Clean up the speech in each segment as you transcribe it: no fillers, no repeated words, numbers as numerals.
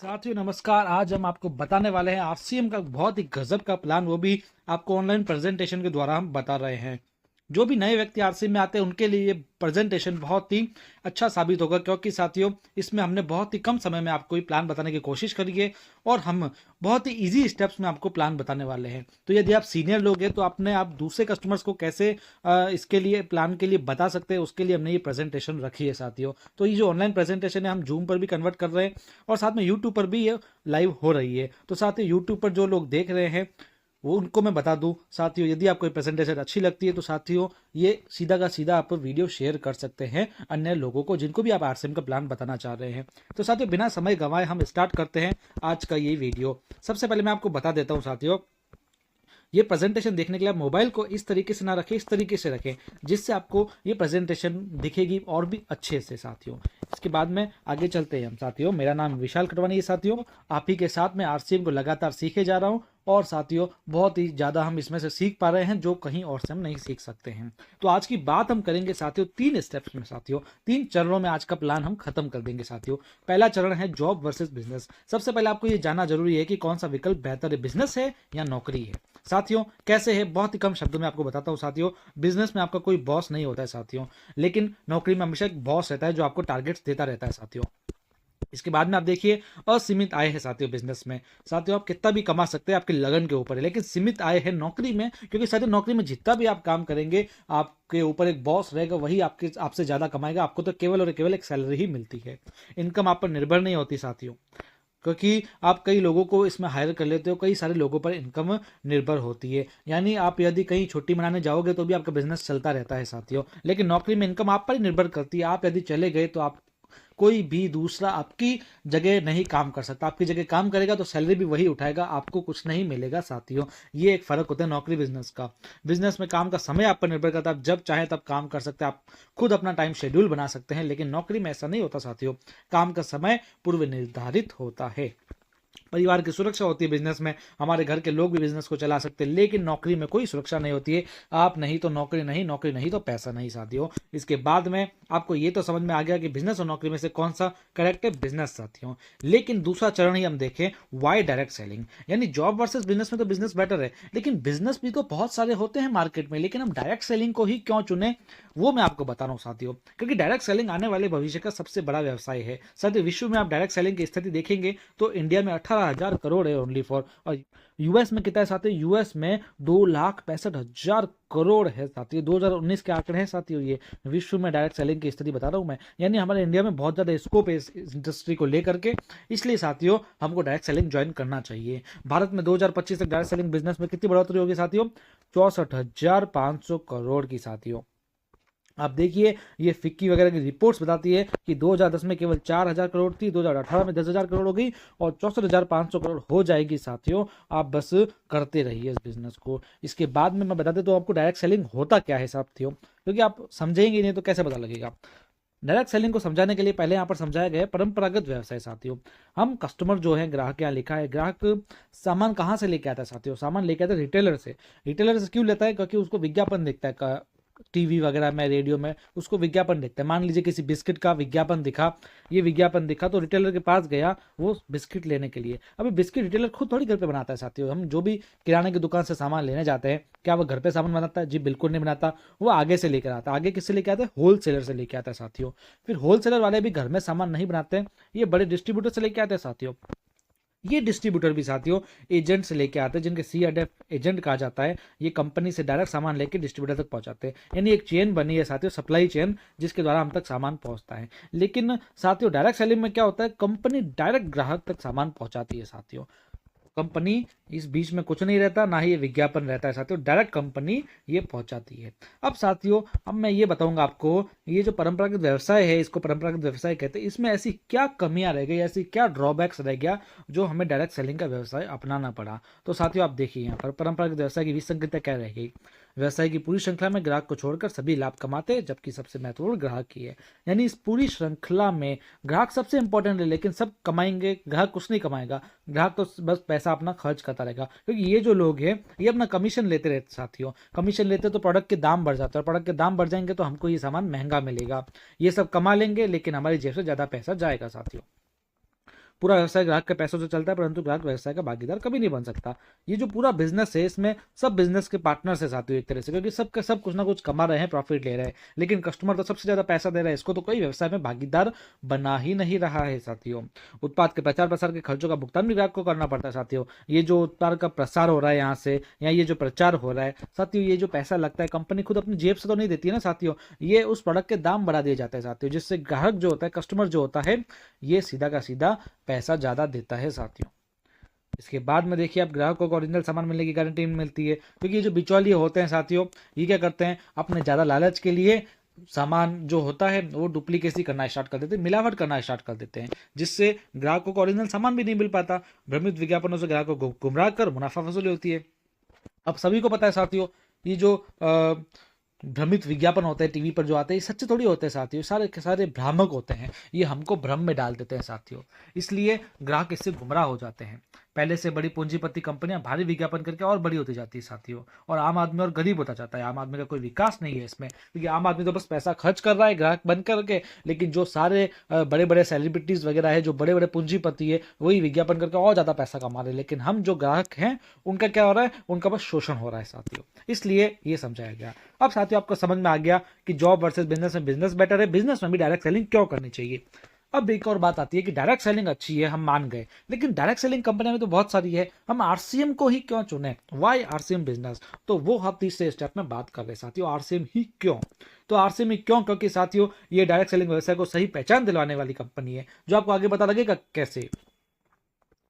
साथियों नमस्कार। आज हम आपको बताने वाले हैं आरसीएम का बहुत ही गजब का प्लान, वो भी आपको ऑनलाइन प्रेजेंटेशन के द्वारा हम बता रहे हैं। जो भी नए व्यक्ति आरसीएम में आते हैं उनके लिए ये प्रेजेंटेशन बहुत ही अच्छा साबित होगा, क्योंकि साथियों इसमें हमने बहुत ही कम समय में आपको ये प्लान बताने की कोशिश करी है और हम बहुत ही इजी स्टेप्स में आपको प्लान बताने वाले हैं। तो यदि आप सीनियर लोग हैं तो आपने आप दूसरे कस्टमर्स को कैसे इसके लिए प्लान के लिए बता सकते हैं, उसके लिए हमने ये प्रेजेंटेशन रखी है साथियों। तो ये जो ऑनलाइन प्रेजेंटेशन है हम जूम पर भी कन्वर्ट कर रहे हैं और साथ में यूट्यूब पर भी ये लाइव हो रही है। तो साथियों यूट्यूब पर जो लोग देख रहे हैं वो उनको मैं बता दूं साथियों, यदि आपको ये प्रेजेंटेशन अच्छी लगती है तो साथियों ये सीधा का सीधा आप वीडियो शेयर कर सकते हैं अन्य लोगों को जिनको भी आप आरसीएम का प्लान बताना चाह रहे हैं। तो साथियों बिना समय गंवाए हम स्टार्ट करते हैं आज का ये वीडियो। सबसे पहले मैं आपको बता देता हूं साथियों, ये प्रेजेंटेशन देखने के लिए आप मोबाइल को इस तरीके से ना रखें, इस तरीके से रखें जिससे आपको ये प्रेजेंटेशन दिखेगी और भी अच्छे से साथियों। इसके बाद में आगे चलते हैं हम साथियों। मेरा नाम विशाल कटवानी है साथियों, आप ही के साथ में आरसीएम को लगातार सीखे जा रहा हूँ और साथियों बहुत ही ज़्यादा हम इसमें से सीख पा रहे हैं जो कहीं और से हम नहीं सीख सकते हैं। तो आज की बात हम करेंगे साथियों 3 स्टेप्स में साथियों, 3 चरणों में आज का प्लान हम खत्म कर देंगे साथियों। पहला चरण है जॉब वर्सेस बिजनेस। सबसे पहले आपको ये जानना जरूरी है कि कौन सा विकल्प बेहतर है, बिजनेस है या नौकरी है। साथियों कैसे है, बहुत ही कम शब्दों में आपको बताता हूँ साथियों। बिजनेस में आपका कोई बॉस नहीं होता है साथियों, लेकिन नौकरी में हमेशा एक बॉस रहता है जो आपको टारगेट्स देता रहता है साथियों। इसके बाद में आप देखिए असीमित आय है साथियों बिजनेस में। साथियों आप कितना भी कमा सकते हैं, आपकी लगन के ऊपर है, लेकिन सीमित आय है नौकरी में, क्योंकि साथियों नौकरी में जितना भी आप काम करेंगे आपके ऊपर एक बॉस रहेगा, वही आपसे ज्यादा कमाएगा। आपको तो केवल और केवल एक सैलरी ही मिलती है, इनकम आप पर निर्भर नहीं होती साथियों। क्योंकि आप कई लोगों को इसमें हायर कर लेते हो, कई सारे लोगों पर इनकम निर्भर होती है। यानी आप यदि कहीं छुट्टी मनाने जाओगे तो भी आपका बिजनेस चलता रहता है साथियों, लेकिन नौकरी में इनकम आप पर ही निर्भर करती है। आप यदि चले गए तो आप कोई भी दूसरा आपकी जगह नहीं काम कर सकता। आपकी जगह काम करेगा तो सैलरी भी वही उठाएगा, आपको कुछ नहीं मिलेगा साथियों। ये एक फर्क होता है नौकरी बिजनेस का। बिजनेस में काम का समय आप पर निर्भर करता है, आप जब चाहे तब काम कर सकते हैं, आप खुद अपना टाइम शेड्यूल बना सकते हैं, लेकिन नौकरी में ऐसा नहीं होता साथियों। काम का समय पूर्व निर्धारित होता है। परिवार की सुरक्षा होती है बिजनेस में, हमारे घर के लोग भी बिजनेस को चला सकते हैं, लेकिन नौकरी में कोई सुरक्षा नहीं होती है। आप नहीं तो नौकरी नहीं, नौकरी नहीं तो पैसा नहीं साथियों। इसके बाद में आपको ये तो समझ में आ गया कि बिजनेस और नौकरी में से कौन सा करेक्ट है, बिजनेस साथियों। लेकिन दूसरा चरण ही हम देखें, वाई डायरेक्ट सेलिंग। यानी जॉब वर्सेस बिजनेस में तो बिजनेस बेटर है, लेकिन बिजनेस भी तो बहुत सारे होते हैं मार्केट में, लेकिन हम डायरेक्ट सेलिंग को ही क्यों चुने वो मैं आपको बता रहा हूँ साथियों। क्योंकि डायरेक्ट सेलिंग आने वाले भविष्य का सबसे बड़ा व्यवसाय है साथियों। विश्व में आप डायरेक्ट सेलिंग की स्थिति देखेंगे तो इंडिया में 18,000 करोड़ है ओनली फॉर, और यूएस में कितना है साथियों, यूएस में 2,65,000 करोड़ है साथियों। 2019 के आंकड़े हैं साथियों ये। विश्व में डायरेक्ट सेलिंग की स्थिति बता रहा हूं मैं, यानी हमारे इंडिया में बहुत ज्यादा स्कोप है इस इंडस्ट्री को लेकर के, इसलिए साथियों हमको डायरेक्ट सेलिंग ज्वाइन करना चाहिए। भारत में 2025 तक डायरेक्ट सेलिंग बिजनेस में कितनी बढ़ोतरी होगी साथियों, 64,500 करोड़ की साथियों। आप देखिए ये फिक्की वगैरह की रिपोर्ट्स बताती है कि 2010 में केवल 4,000 करोड़ थी, 2018 में 10,000 करोड़ हो गई और 64,500 करोड़ हो जाएगी साथियों। आप बस करते रहिए इस बिजनेस को। इसके बाद में मैं बता देता हूँ आपको डायरेक्ट सेलिंग होता क्या है साथियों, क्योंकि आप समझेंगे नहीं तो कैसे पता लगेगा। डायरेक्ट सेलिंग को समझाने के लिए पहले यहाँ पर समझाया गया है परंपरागत व्यवसाय साथियों। हम कस्टमर जो है, ग्राहक यहाँ लिखा है, ग्राहक सामान कहाँ से लेके आता है साथियों, सामान लेके आता है रिटेलर से। रिटेलर से क्यों लेता है, क्योंकि उसको विज्ञापन दिखता है टीवी वगैरह में, रेडियो में, उसको विज्ञापन दिखता है। मान लीजिए किसी बिस्किट का विज्ञापन दिखा, ये विज्ञापन दिखा तो रिटेलर के पास गया वो बिस्किट लेने के लिए। अभी बिस्किट रिटेलर खुद थोड़ी घर पे बनाता है साथियों। हम जो भी किराने की दुकान से सामान लेने जाते हैं, क्या वो घर पे सामान बनाता है? जी बिल्कुल नहीं बनाता। वो आगे से लेकर आता है। आगे किससे लेके आता है? होलसेलर से लेके आता है साथियों। फिर होलसेलर वाले भी घर में सामान नहीं बनाते हैं, ये बड़े डिस्ट्रीब्यूटर से लेके आते हैं साथियों। ये डिस्ट्रीब्यूटर भी साथियों एजेंट से लेके आते हैं, जिनके CADF एजेंट कहा जाता है। ये कंपनी से डायरेक्ट सामान लेके डिस्ट्रीब्यूटर तक पहुंचाते हैं, यानी एक चेन बनी है साथियों, सप्लाई चेन, जिसके द्वारा हम तक सामान पहुंचता है। लेकिन साथियों डायरेक्ट सेलिंग में क्या होता है, कंपनी डायरेक्ट ग्राहक तक सामान पहुंचाती है साथियों। कंपनी इस बीच में कुछ नहीं रहता, ना ही ये विज्ञापन रहता है साथियों, डायरेक्ट कंपनी ये पहुंचाती है। अब साथियों अब मैं ये बताऊंगा आपको, ये जो परंपरागत व्यवसाय है, इसको परंपरागत व्यवसाय कहते हैं, इसमें ऐसी क्या कमियां रह गई, ऐसी क्या ड्रॉबैक्स रह गया जो हमें डायरेक्ट सेलिंग का व्यवसाय अपनाना पड़ा। तो साथियों आप देखिए यहाँ पर परंपरागत व्यवसाय की विसंगतियां क्या रह गई। व्यवसाय की पूरी श्रृंखला में ग्राहक को छोड़कर सभी लाभ कमाते हैं, जबकि सबसे महत्वपूर्ण ग्राहक ही है। यानी इस पूरी श्रृंखला में ग्राहक सबसे इंपॉर्टेंट है, लेकिन सब कमाएंगे, ग्राहक कुछ नहीं कमाएगा। ग्राहक तो बस पैसा अपना खर्च करता रहेगा, क्योंकि ये जो लोग हैं ये अपना कमीशन लेते रहते साथियों। कमीशन लेते तो प्रोडक्ट के दाम बढ़ जाते हैं, और प्रोडक्ट के दाम बढ़ जाएंगे तो हमको ये सामान महंगा मिलेगा। ये सब कमा लेंगे, लेकिन हमारी जेब से ज्यादा पैसा जाएगा साथियों। पूरा व्यवसाय ग्राहक के पैसों से चलता है, परंतु ग्राहक व्यवसाय का भागीदार कभी नहीं बन सकता। ये जो पूरा बिजनेस है, इसमें सब बिजनेस के पार्टनर्स है साथियों एक तरह से, क्योंकि सब के सब कुछ ना कुछ कमा रहे हैं, प्रॉफिट ले रहे हैं, लेकिन कस्टमर तो सबसे ज्यादा पैसा दे रहा है, इसको तो कोई व्यवसाय में भागीदार बना ही नहीं रहा है साथियों। उत्पाद के प्रचार प्रसार के खर्चों का भुगतान भी ग्राहक को करना पड़ता है साथियों। ये जो उत्पाद का प्रसार हो रहा है यहाँ से, या ये जो प्रचार हो रहा है साथियों, ये जो पैसा लगता है कंपनी खुद अपनी जेब से तो नहीं देती है ना साथियों, ये उस प्रोडक्ट के दाम बढ़ा दिए जाते हैं साथियों, जिससे ग्राहक जो होता है, कस्टमर जो होता है, ये सीधा का सीधा पैसा ज्यादा देता है साथियों। इसके बाद में देखिए, आप ग्राहकों को ओरिजिनल सामान मिलने की गारंटी मिलती है, क्योंकि ये जो बिचौलिए होते हैं साथियों, ये क्या करते हैं, अपने ज्यादा लालच के लिए सामान जो होता है वो डुप्लीकेसी करना स्टार्ट कर देते हैं, मिलावट करना स्टार्ट कर देते हैं, जिससे ग्राहकों को ओरिजिनल सामान भी नहीं मिल पाता। भ्रमित विज्ञापनों से ग्राहकों को गुमराह कर मुनाफा वसूली होती है। अब सभी को पता है साथियों, ये जो भ्रमित विज्ञापन होते हैं टीवी पर जो आते हैं, ये सच्चे थोड़ी होते हैं साथियों, सारे के सारे भ्रामक होते हैं, ये हमको भ्रम में डाल देते हैं साथियों, इसलिए ग्राहक इससे गुमराह हो जाते हैं। पहले से बड़ी पूंजीपति कंपनियां भारी विज्ञापन करके और बड़ी होती जाती है साथियों, और आम आदमी और गरीब होता जाता है। आम आदमी का कोई विकास नहीं है इसमें, क्योंकि आम आदमी तो बस पैसा खर्च कर रहा है ग्राहक बन करके, लेकिन जो सारे बड़े बड़े सेलिब्रिटीज वगैरह है, जो बड़े बड़े पूंजीपति है, वही विज्ञापन करके और ज्यादा पैसा कमा रहे हैं, लेकिन हम जो ग्राहक हैं उनका क्या हो रहा है, उनका बस शोषण हो रहा है साथियों। इसलिए ये समझाया गया। अब साथियों आपको समझ में आ गया कि जॉब वर्सेस बिजनेस में बिजनेस बेटर है, बिजनेस में भी डायरेक्ट सेलिंग क्यों करनी चाहिए। अब एक और बात आती है कि डायरेक्ट सेलिंग अच्छी है, हम मान गए, लेकिन डायरेक्ट सेलिंग कंपनियां में तो बहुत सारी है, हम आरसीएम को ही क्यों चुने, वाई आरसीएम बिजनेस। तो वो हम तीसरे स्टेप में बात कर रहे हैं साथियों, आरसीएम ही क्यों। तो आरसीएम ही क्यों, क्योंकि साथियों ये डायरेक्ट सेलिंग व्यवसाय को सही पहचान दिलवाने वाली कंपनी है, जो आपको आगे पता लगेगा कैसे।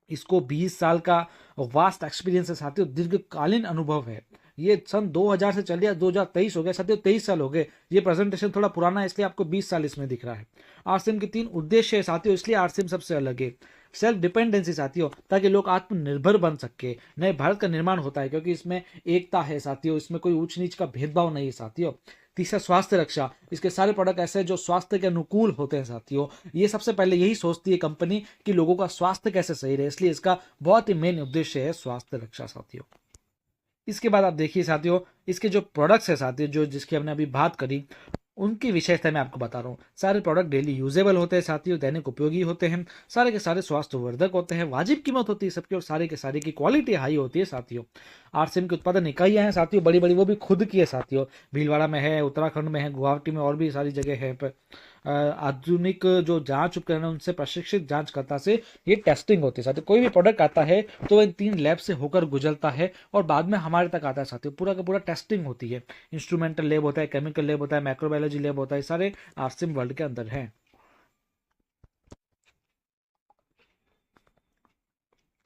इसको 20 साल का वास्ट एक्सपीरियंस है साथियों, दीर्घकालीन अनुभव है। ये सन 2000 से चल रहा, 2023 हो गया साथियों, 23 साल हो गए। ये प्रेजेंटेशन थोड़ा पुराना है, इसलिए आपको 20 साल इसमें दिख रहा है। आरसीएम के 3 उद्देश्य है साथियों, इसलिए आरसीएम सबसे अलग है। सेल्फ डिपेंडेंसी साथियों, ताकि लोग आत्मनिर्भर बन सके, नए भारत का निर्माण होता है, क्योंकि इसमें एकता है साथियों, इसमें कोई ऊंच नीच का भेदभाव नहीं है साथियों। तीसरा स्वास्थ्य रक्षा, इसके सारे प्रोडक्ट ऐसे हैं जो स्वास्थ्य के अनुकूल होते हैं साथियों। ये सबसे पहले यही सोचती है कंपनी कि लोगों का स्वास्थ्य कैसे सही रहे, इसलिए इसका बहुत ही मेन उद्देश्य है स्वास्थ्य रक्षा साथियों। इसके बाद आप देखिए साथियों, इसके जो प्रोडक्ट्स है साथियों, जो जिसकी हमने अभी बात करी, उनकी विशेषता मैं आपको बता रहा हूँ। सारे प्रोडक्ट डेली यूजेबल होते हैं साथियों, दैनिक उपयोगी होते हैं, सारे के सारे स्वास्थ्यवर्धक होते हैं, वाजिब कीमत होती है सबकी, और सारे के सारे की क्वालिटी हाई होती है साथियों। आरसीएम की उत्पादन इकाइयां हैं साथियों, बड़ी बड़ी, वो भी खुद की है साथियों। भीलवाड़ा में है, उत्तराखंड में है, गुवाहाटी में, और भी सारी जगह है। आधुनिक जो जांच उपकरण है उनसे प्रशिक्षित जांचकर्ता से ये टेस्टिंग होती है साथियों। कोई भी प्रोडक्ट आता है तो वह इन 3 लैब से होकर गुजरता है और बाद में हमारे तक आता है साथियों। पूरा का पूरा टेस्टिंग होती है, इंस्ट्रूमेंटल लैब होता है, केमिकल लैब होता है, माइक्रोबायोलॉजी लैब होता है, सारे आरसीएम वर्ल्ड के अंदर है।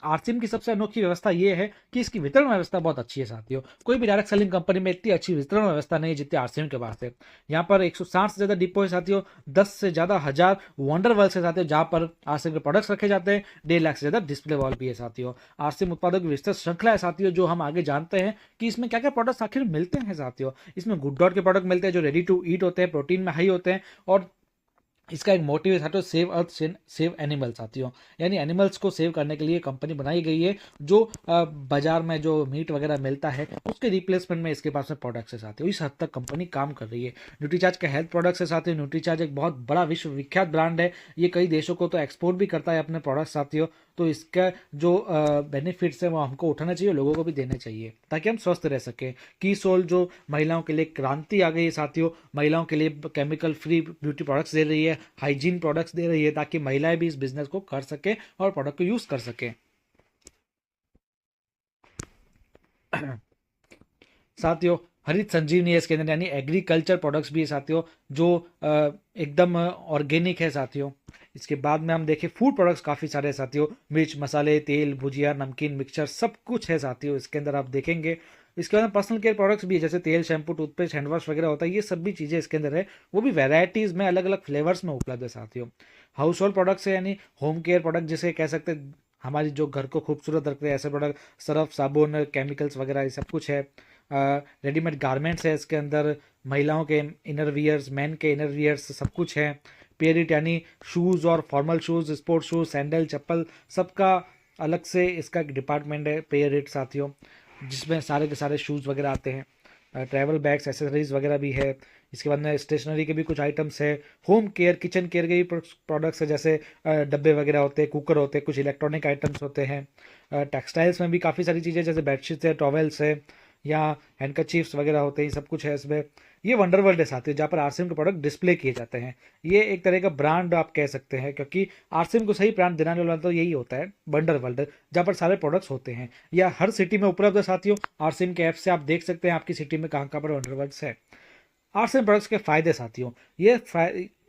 आरसीएम की सबसे अनोखी व्यवस्था यह है कि इसकी वितरण व्यवस्था बहुत अच्छी है साथियों। कोई भी डायरेक्ट सेलिंग कंपनी में इतनी अच्छी वितरण व्यवस्था नहीं है जितनी आरसीएम के पास है। यहाँ पर 160 से ज्यादा डिपो है साथियों, 10 से ज्यादा हजार वंडर वर्ल्स है साथियों, जहां पर आरसीएम के प्रोडक्ट्स रखे जाते हैं, 1.5 लाख से ज्यादा डिस्प्ले वॉल भी है साथियों। आरसीएम उत्पादों की विस्तृत श्रृंखला है साथियों, जो हम आगे जानते हैं कि इसमें क्या क्या प्रोडक्ट्स आखिर मिलते हैं साथियों। इसमें गुड डॉट के प्रोडक्ट मिलते हैं जो रेडी टू ईट होते हैं, प्रोटीन में हाई होते हैं, और इसका एक मोटिव है साथियों, सेव अर्थ सेव एनिमल साथियों, यानी एनिमल्स को सेव करने के लिए कंपनी बनाई गई है। जो बाजार में जो मीट वगैरह मिलता है उसके रिप्लेसमेंट में इसके पास में प्रोडक्ट्स है साथियों। इस हद तक कंपनी काम कर रही है। न्यूट्रीचार्ज के हेल्थ प्रोडक्ट्स है साथियों। न्यूट्रीचार्ज एक बहुत बड़ा विश्व विख्यात ब्रांड है, ये कई देशों को तो एक्सपोर्ट भी करता है अपने प्रोडक्ट साथियों। तो इसका जो बेनिफिट्स है वो हमको उठाना चाहिए, लोगों को भी देने चाहिए, ताकि हम स्वस्थ रह सकें। की सोल जो महिलाओं के लिए क्रांति आ गई है साथियों, महिलाओं के लिए केमिकल फ्री ब्यूटी प्रोडक्ट्स दे रही है, हाइजीन प्रोडक्ट्स दे रही है, ताकि महिलाएं भी इस बिजनेस को कर सके और प्रोडक्ट को यूज कर सके। साथियों हरित संजीवनी है इसके अंदर, यानी एग्रीकल्चर प्रोडक्ट्स भी है साथियों, जो एकदम ऑर्गेनिक है साथियों। इसके बाद में हम देखें फूड प्रोडक्ट्स काफ़ी सारे हैं साथियों, मिर्च मसाले, तेल, भुजिया, नमकीन, मिक्सचर, सब कुछ है साथियों इसके अंदर, आप देखेंगे। इसके बाद पर्सनल केयर प्रोडक्ट्स भी है, जैसे तेल, शैम्पू, टूथपेस्ट, हैंडवॉश वगैरह होता है, ये सब भी चीज़ें इसके अंदर है, वो भी वेराइटीज़ में, अलग अलग फ्लेवर्स में उपलब्ध है साथियों। हाउस होल्ड प्रोडक्ट्स है, यानी होम केयर प्रोडक्ट जिसे कह सकते हैं, हमारी जो घर को खूबसूरत रखते हैं ऐसे प्रोडक्ट, सर्फ, साबुन, केमिकल्स वगैरह, ये सब कुछ है। रेडीमेड गारमेंट्स है इसके अंदर, महिलाओं के इनर वियर्स, मैन के इनर वियर्स, सब कुछ है। पेरिट यानी शूज़ और formal shoes, sports shoes, sandal, चप्पल, सबका अलग से इसका एक डिपार्टमेंट है पेरिट साथियों, जिसमें सारे के सारे शूज़ वगैरह आते हैं। ट्रैवल बैग्स, एसेसरीज वगैरह भी है। इसके बाद में स्टेशनरी के भी कुछ आइटम्स है, होम केयर किचन केयर के भी प्रोडक्ट्स है, जैसे डब्बे वगैरह होते हैं, कुकर होते हैं, कुछ इलेक्ट्रॉनिक आइटम्स होते हैं। टेक्सटाइल्स में भी काफ़ी सारी चीज़ें जैसे बेडशीट्स है, टॉवेल्स है या हैंडकरचीफ्स वगैरह होते हैं, ये सब कुछ है इसमें। ये वंडर वर्ल्ड है साथियों, जहाँ पर आरसीएम के प्रोडक्ट डिस्प्ले किए जाते हैं। ये एक तरह का ब्रांड आप कह सकते हैं, क्योंकि आरसीएम को सही ब्रांड दिलाने वाला तो यही होता है, वंडर वर्ल्ड, जहाँ पर सारे प्रोडक्ट्स होते हैं। या हर सिटी में उपलब्ध है साथियों। आरसीएम के ऐप से आप देख सकते हैं आपकी सिटी में कहाँ कहाँ पर वंडर वर्ल्ड है। आरसीएम प्रोडक्ट्स के फायदे साथियों,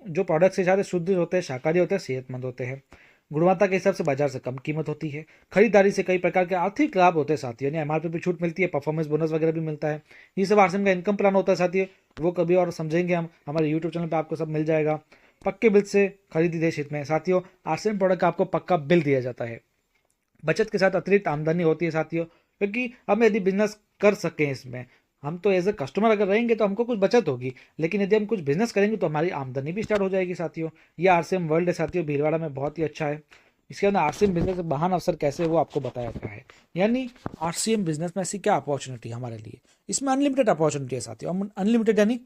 जो प्रोडक्ट्स ज़्यादा शुद्ध होते हैं, शाकाहारी होते हैं, सेहतमंद होते हैं, गुणवत्ता के हिसाब से बाजार से कम कीमत होती है, खरीदारी से कई प्रकार के आर्थिक लाभ होते हैं साथियों, यानी एमआरपी पे छूट मिलती है, परफॉर्मेंस बोनस वगैरह भी मिलता है। ये सब आरसीएम का इनकम प्लान होता है साथियों, वो कभी और समझेंगे हम, हमारे यूट्यूब चैनल पे आपको सब मिल जाएगा। पक्के बिल से खरीदी देश हित में साथियों, आरसीएम प्रोडक्ट का आपको पक्का बिल दिया जाता है। बचत के साथ अतिरिक्त आमदनी होती है साथियों, क्योंकि हम यदि बिजनेस कर सकें इसमें, हम तो एज ए कस्टमर अगर रहेंगे तो हमको कुछ बचत होगी, लेकिन यदि हम कुछ बिजनेस करेंगे तो हमारी आमदनी भी स्टार्ट हो जाएगी साथियों। ये आरसीएम वर्ल्ड है साथियों, भीलवाड़ा में बहुत ही अच्छा है। इसके अंदर आरसीएम बिजनेस महान अवसर कैसे है वो आपको बताया गया है। यानी आरसीएम बिजनेस में ऐसी क्या अपॉर्चुनिटी हमारे लिए, इसमें अनलिमिटेड अपॉर्चुनिटी है साथियों। अनलिमिटेड यानी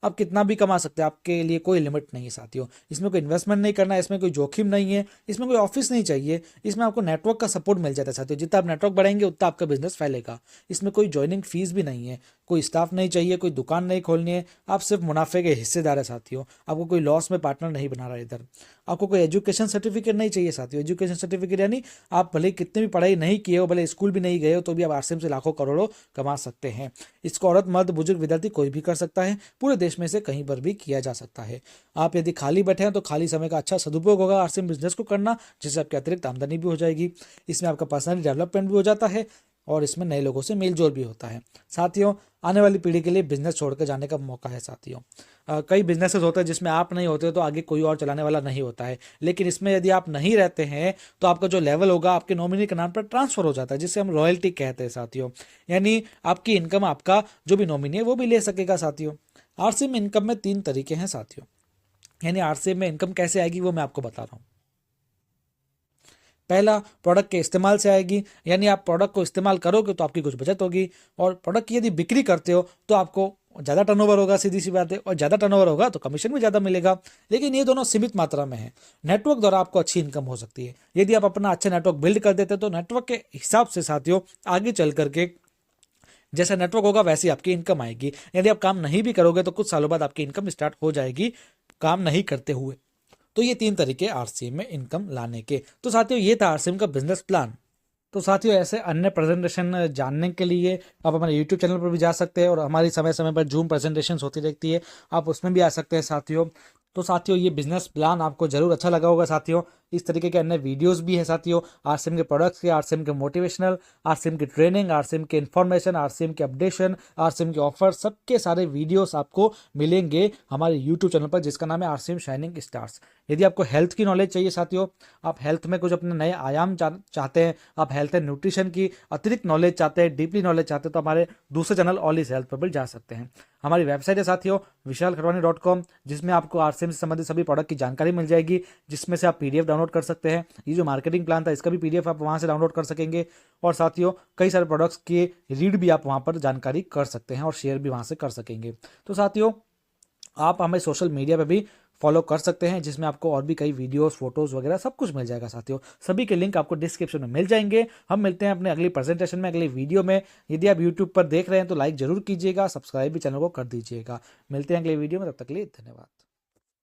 आप कितना भी कमा सकते हैं, आपके लिए कोई लिमिट नहीं है साथियों। इसमें कोई इन्वेस्टमेंट नहीं करना है, इसमें कोई जोखिम नहीं है, इसमें कोई ऑफिस नहीं चाहिए। इसमें आपको नेटवर्क का सपोर्ट मिल जाता है साथियों, जितना आप नेटवर्क बढ़ाएंगे उतना आपका बिजनेस फैलेगा। इसमें कोई ज्वाइनिंग फीस भी नहीं है, कोई स्टाफ नहीं चाहिए, कोई दुकान नहीं खोलनी है, आप सिर्फ मुनाफे के हिस्सेदार है साथियों। आपको कोई लॉस में पार्टनर नहीं बना रहा है इधर। आपको कोई एजुकेशन सर्टिफिकेट नहीं चाहिए साथियों। एजुकेशन सर्टिफिकेट यानी आप भले कितनी भी पढ़ाई नहीं किए हो, भले स्कूल भी नहीं गए हो, तो भी आप आरसीएम से लाखों करोड़ों कमा सकते हैं। इसको औरत मर्द बुजुर्ग विद्यार्थी कोई भी कर सकता है, पूरे देश में से कहीं पर भी किया जा सकता है। आप यदि खाली बैठे हैं तो खाली समय का अच्छा सदुपयोग होगा आरसीएम बिजनेस को करना, जिससे आपकी अतिरिक्त आमदनी भी हो जाएगी। इसमें आपका पर्सनल डेवलपमेंट भी हो जाता है और इसमें नए लोगों से मेल जोल भी होता है साथियों। आने वाली पीढ़ी के लिए बिजनेस छोड़कर जाने का मौका है साथियों। कई बिजनेसेस होते हैं जिसमें आप नहीं होते तो आगे कोई और चलाने वाला नहीं होता है, लेकिन इसमें यदि आप नहीं रहते हैं तो आपका जो लेवल होगा आपके नॉमिनी के नाम पर ट्रांसफर हो जाता है, जिसे हम रॉयल्टी कहते हैं साथियों। यानी आपकी इनकम आपका जो भी नॉमिनी है वो भी ले सकेगा साथियों। आरसीएम में इनकम में 3 तरीके हैं साथियों। यानी आरसीएम में इनकम कैसे आएगी वो मैं आपको बता रहा हूँ। पहला, प्रोडक्ट के इस्तेमाल से आएगी, यानी आप प्रोडक्ट को इस्तेमाल करोगे तो आपकी कुछ बचत होगी। और प्रोडक्ट की यदि बिक्री करते हो तो आपको ज़्यादा टर्नओवर होगा, सीधी सी बात है, और ज़्यादा टर्नओवर होगा तो कमीशन भी ज़्यादा मिलेगा। लेकिन ये दोनों सीमित मात्रा में है। नेटवर्क द्वारा आपको अच्छी इनकम हो सकती है। यदि आप अपना अच्छा नेटवर्क बिल्ड कर देते तो नेटवर्क के हिसाब से साथियों आगे चल करके जैसा नेटवर्क होगा वैसी आपकी इनकम आएगी। यदि आप काम नहीं भी करोगे तो कुछ सालों बाद आपकी इनकम स्टार्ट हो जाएगी काम नहीं करते हुए। तो ये 3 तरीके आरसीएम में इनकम लाने के। तो साथियों ये था आरसीएम का बिजनेस प्लान। तो साथियों ऐसे अन्य प्रेजेंटेशन जानने के लिए आप हमारे यूट्यूब चैनल पर भी जा सकते हैं, और हमारी समय समय पर जूम प्रेजेंटेशन होती रहती है, आप उसमें भी आ सकते हैं साथियों। तो साथियों ये बिजनेस प्लान आपको जरूर अच्छा लगा होगा साथियों। इस तरीके के अन्य वीडियोस भी हैं साथियों, आरसीएम के प्रोडक्ट्स के, आरसीएम के मोटिवेशनल, आरसीएम की ट्रेनिंग, आरसीएम के इन्फॉर्मेशन, आरसीएम के अपडेशन, आरसीएम के ऑफर, सबके सारे वीडियोस आपको मिलेंगे हमारे यूट्यूब चैनल पर, जिसका नाम है आरसीएम शाइनिंग स्टार्स। यदि आपको हेल्थ की नॉलेज चाहिए साथियों, आप हेल्थ में कुछ अपने नए आयाम चाहते हैं, आप हेल्थ एंड न्यूट्रिशन की अतिरिक्त नॉलेज चाहते हैं, डीपली नॉलेज चाहते हैं, तो हमारे दूसरे चैनल ऑल इज हेल्थ पर भी जा सकते हैं। हमारी वेबसाइट है साथियों vishalkharwani.com, जिसमें आपको आरसीएम से संबंधित सभी प्रोडक्ट की जानकारी मिल जाएगी, जिसमें से आप पीडीएफ डाउनलोड कर सकते हैं। ये जो मार्केटिंग प्लान था इसका भी पीडीएफ आप वहां से डाउनलोड कर सकेंगे। और साथियों कई सारे प्रोडक्ट्स के रीड भी आप वहां पर जानकारी कर सकते हैं और शेयर भी वहां से कर सकेंगे। तो साथियों आप हमें सोशल मीडिया पे भी फॉलो कर सकते हैं, जिसमें आपको और भी कई वीडियोस, फोटोज वगैरह सब कुछ मिल जाएगा साथियों। सभी के लिंक आपको डिस्क्रिप्शन में मिल जाएंगे। हम मिलते हैं अपने अगली प्रेजेंटेशन में, अगली वीडियो में। यदि आप यूट्यूब पर देख रहे हैं तो लाइक जरूर कीजिएगा, सब्सक्राइब भी चैनल को कर दीजिएगा। मिलते हैं अगले वीडियो में, तब तक के लिए धन्यवाद।